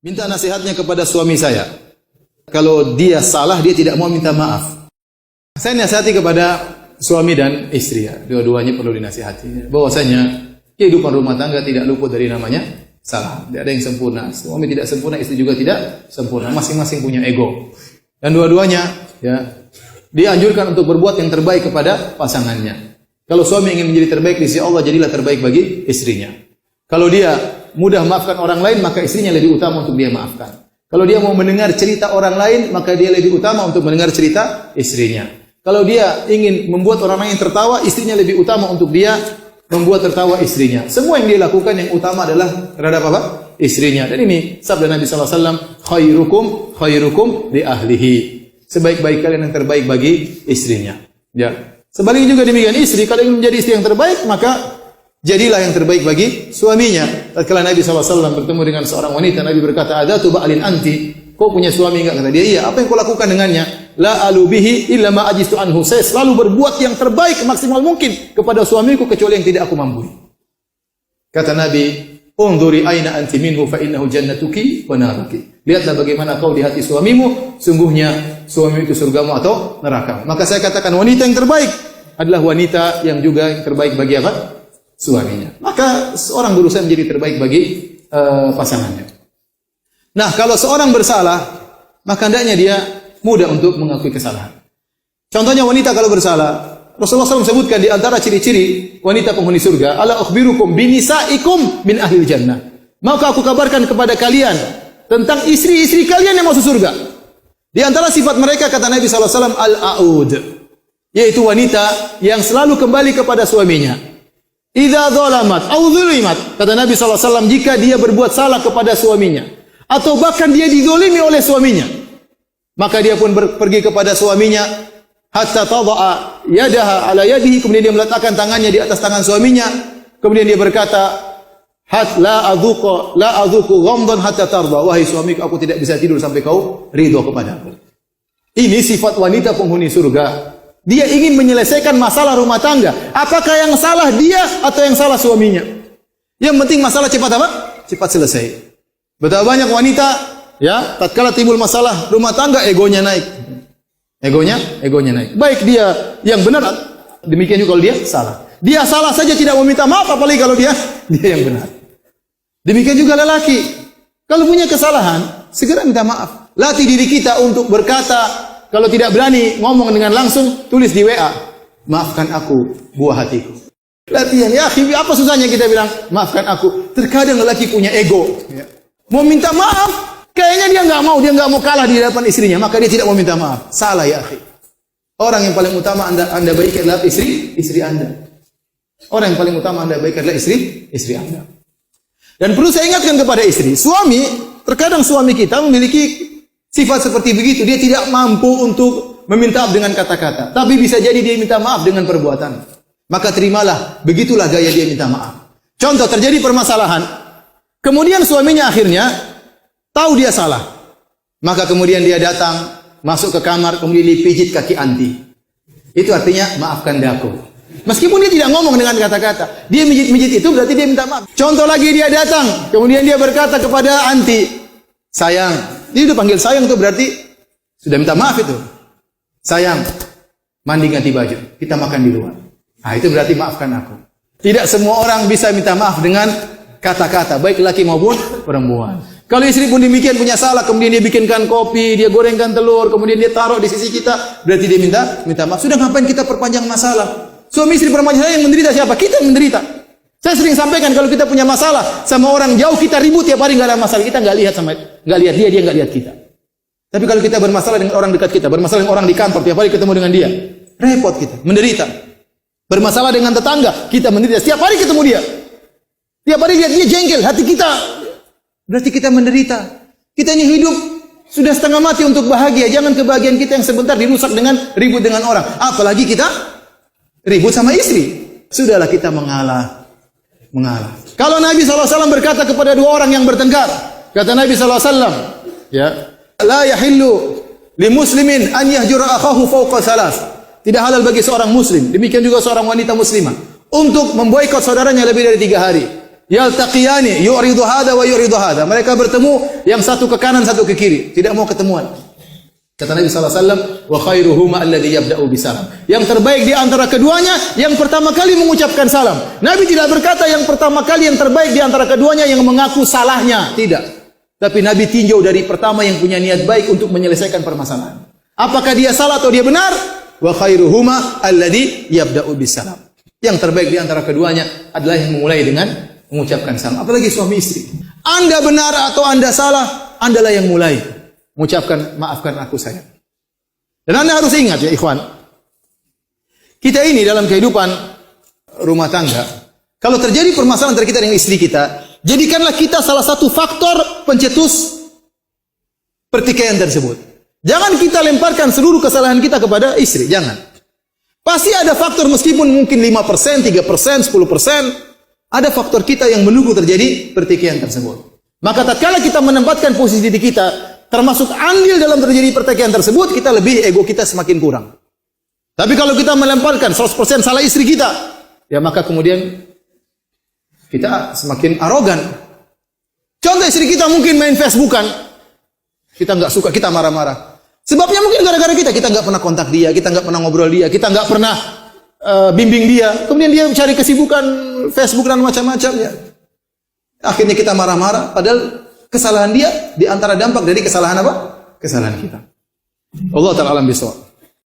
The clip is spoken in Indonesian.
Minta nasihatnya kepada suami saya. Kalau dia salah, dia tidak mau minta maaf. Saya nasihati kepada suami dan istri ya. Dua-duanya perlu dinasihati. Bahwasanya kehidupan rumah tangga tidak luput dari namanya salah. Tidak ada yang sempurna. Suami tidak sempurna, istri juga tidak sempurna. Masing-masing punya ego. Dan dua-duanya ya dianjurkan untuk berbuat yang terbaik kepada pasangannya. Kalau suami ingin menjadi terbaik di sisi Allah, jadilah terbaik bagi istrinya. Kalau dia mudah maafkan orang lain, maka istrinya lebih utama untuk dia maafkan. Kalau dia mau mendengar cerita orang lain, maka dia lebih utama untuk mendengar cerita istrinya. Kalau dia ingin membuat orang lain tertawa, istrinya lebih utama untuk dia membuat tertawa istrinya. Semua yang dia lakukan yang utama adalah terhadap apa? Istrinya. Dan ini sabda Nabi SAW, khairukum li ahlihi. Sebaik-baik kalian yang terbaik bagi istrinya. Ya. Sebaliknya juga demikian, istri kalau ingin menjadi istri yang terbaik, maka jadilah yang terbaik bagi suaminya. Tatkala Nabi SAW bertemu dengan seorang wanita, Nabi berkata, "Adatu ba'alin anti." Kau punya suami enggak? Kata dia, "Iya." "Apa yang kau lakukan dengannya?" "La alubihi illa ma ajistu anhu." Saya selalu berbuat yang terbaik maksimal mungkin kepada suamiku kecuali yang tidak aku mampu. Kata Nabi, "Unduri aina anti minhu fa innahu jannatuki wa naruki." Lihatlah bagaimana kau di hati suamimu, sungguhnya suami itu surgamu atau neraka. Maka saya katakan wanita yang terbaik adalah wanita yang juga yang terbaik bagi apa? Suaminya. Maka seorang berusaha menjadi terbaik bagi pasangannya. Nah, kalau seorang bersalah, maka hendaknya dia mudah untuk mengakui kesalahan. Contohnya wanita kalau bersalah, Rasulullah SAW sebutkan di antara ciri-ciri wanita penghuni surga, "Ala ukhbirukum binisaikum min ahlil jannah." Maka aku kabarkan kepada kalian tentang istri-istri kalian yang masuk surga. Di antara sifat mereka kata Nabi SAW, al-a'ud, yaitu wanita yang selalu kembali kepada suaminya. Idza dzalamat aw dzulimat, kata Nabi SAW, jika dia berbuat salah kepada suaminya atau bahkan dia dizalimi oleh suaminya, maka dia pun pergi kepada suaminya hatta tadha'a yadaha ala yadihi, kemudian dia meletakkan tangannya di atas tangan suaminya, kemudian dia berkata, la adzuqu ghamdan hatta tarda, wahai suamiku, aku tidak bisa tidur sampai kau ridho kepadaku. Ini sifat wanita penghuni surga. Dia ingin menyelesaikan masalah rumah tangga. Apakah yang salah dia atau yang salah suaminya? Yang penting masalah cepat apa? Cepat selesai. Betapa banyak wanita ya, tatkala timbul masalah rumah tangga, egonya naik. Egonya naik. Baik dia yang benar, demikian juga kalau dia salah. Dia salah saja tidak meminta maaf, apalagi kalau dia yang benar. Demikian juga lelaki. Kalau punya kesalahan, segera minta maaf. Latih diri kita untuk berkata, kalau tidak berani ngomong dengan langsung, tulis di WA, "Maafkan aku, buah hatiku." Latihan, ya akhi, apa susahnya kita bilang, "Maafkan aku." Terkadang lelaki punya ego. Mau minta maaf, kayaknya dia nggak mau kalah di hadapan istrinya, maka dia tidak mau minta maaf. Salah ya akhi. Orang yang paling utama anda baik adalah istri Anda. Orang yang paling utama anda baik adalah istri Anda. Dan perlu saya ingatkan kepada istri, suami, terkadang suami kita memiliki sifat seperti begitu. Dia tidak mampu untuk meminta maaf dengan kata-kata, tapi bisa jadi dia minta maaf dengan perbuatan. Maka terimalah, begitulah gaya dia minta maaf. Contoh, terjadi permasalahan, kemudian suaminya akhirnya tahu dia salah. Maka kemudian dia datang, masuk ke kamar, kemudian dipijit kaki anti. Itu artinya, maafkan daku. Meskipun dia tidak ngomong dengan kata-kata, dia mijit-mijit itu berarti dia minta maaf. Contoh lagi, dia datang, kemudian dia berkata kepada anti, "Sayang." Dia udah panggil sayang, itu berarti sudah minta maaf itu. "Sayang, mandi ganti baju, kita makan di luar." Nah, itu berarti maafkan aku. Tidak semua orang bisa minta maaf dengan kata-kata, baik laki maupun perempuan. Kalau istri pun demikian punya salah, kemudian dia bikinkan kopi, dia gorengkan telur, kemudian dia taruh di sisi kita, berarti dia minta maaf. Sudah ngapain kita perpanjang masalah? Suami istri permasalahan yang menderita siapa? Kita yang menderita. Saya sering sampaikan kalau kita punya masalah sama orang jauh, kita ribut tiap hari, nggak ada masalah, kita nggak lihat dia nggak lihat kita. Tapi kalau kita bermasalah dengan orang dekat kita, bermasalah dengan orang di kantor, tiap hari ketemu dengan dia, repot kita, menderita. Bermasalah dengan tetangga, kita menderita. Setiap hari ketemu dia, tiap hari lihat dia jengkel, hati kita, berarti kita menderita. Kita ini hidup sudah setengah mati untuk bahagia. Jangan kebahagiaan kita yang sebentar dirusak dengan ribut dengan orang. Apalagi kita ribut sama istri. Sudahlah kita mengalah. Kalau Nabi SAW berkata kepada dua orang yang bertengkar, kata Nabi SAW, ya, "La yahillu li muslimin an yahjura akhahu fawqa salas." Tidak halal bagi seorang muslim, demikian juga seorang wanita muslimah, untuk memboikot saudaranya lebih dari 3 hari. Yaltaqiyani yu'ridu hadha wa yu'ridu hadha. Mereka bertemu, yang satu ke kanan, satu ke kiri, tidak mau ketemuan. Kata Nabi sallallahu alaihi wasallam, wa khairuhuma alladhi yabda'u bisalam. Yang terbaik di antara keduanya yang pertama kali mengucapkan salam. Nabi tidak berkata yang pertama kali, yang terbaik di antara keduanya yang mengaku salahnya, tidak. Tapi Nabi tinjau dari pertama yang punya niat baik untuk menyelesaikan permasalahan. Apakah dia salah atau dia benar? Wa khairuhuma alladhi yabda'u bisalam. Yang terbaik di antara keduanya adalah yang memulai dengan mengucapkan salam. Apalagi suami istri. Anda benar atau Anda salah, Andalah yang mulai mengucapkan maafkan aku sayang. Dan Anda harus ingat ya ikhwan, kita ini dalam kehidupan rumah tangga, kalau terjadi permasalahan antara kita dengan istri kita, jadikanlah kita salah satu faktor pencetus pertikaian tersebut. Jangan kita lemparkan seluruh kesalahan kita kepada istri, jangan. Pasti ada faktor, meskipun mungkin 5%, 3%, 10%, ada faktor kita yang menunggu terjadi pertikaian tersebut. Maka tatkala kita menempatkan posisi diri kita termasuk andil dalam terjadi pertikaian tersebut, kita lebih, ego kita semakin kurang. Tapi kalau kita melemparkan 100% salah istri kita, ya maka kemudian kita semakin arogan. Contoh, istri kita mungkin main Facebookan, kita nggak suka, kita marah-marah. Sebabnya mungkin gara-gara kita nggak pernah kontak dia, kita nggak pernah ngobrol dia, kita nggak pernah bimbing dia. Kemudian dia cari kesibukan Facebook dan macam-macam ya. Akhirnya kita marah-marah, padahal kesalahan dia di antara dampak dari kesalahan apa? Kesalahan kita. Allah Ta'ala alam bisawab.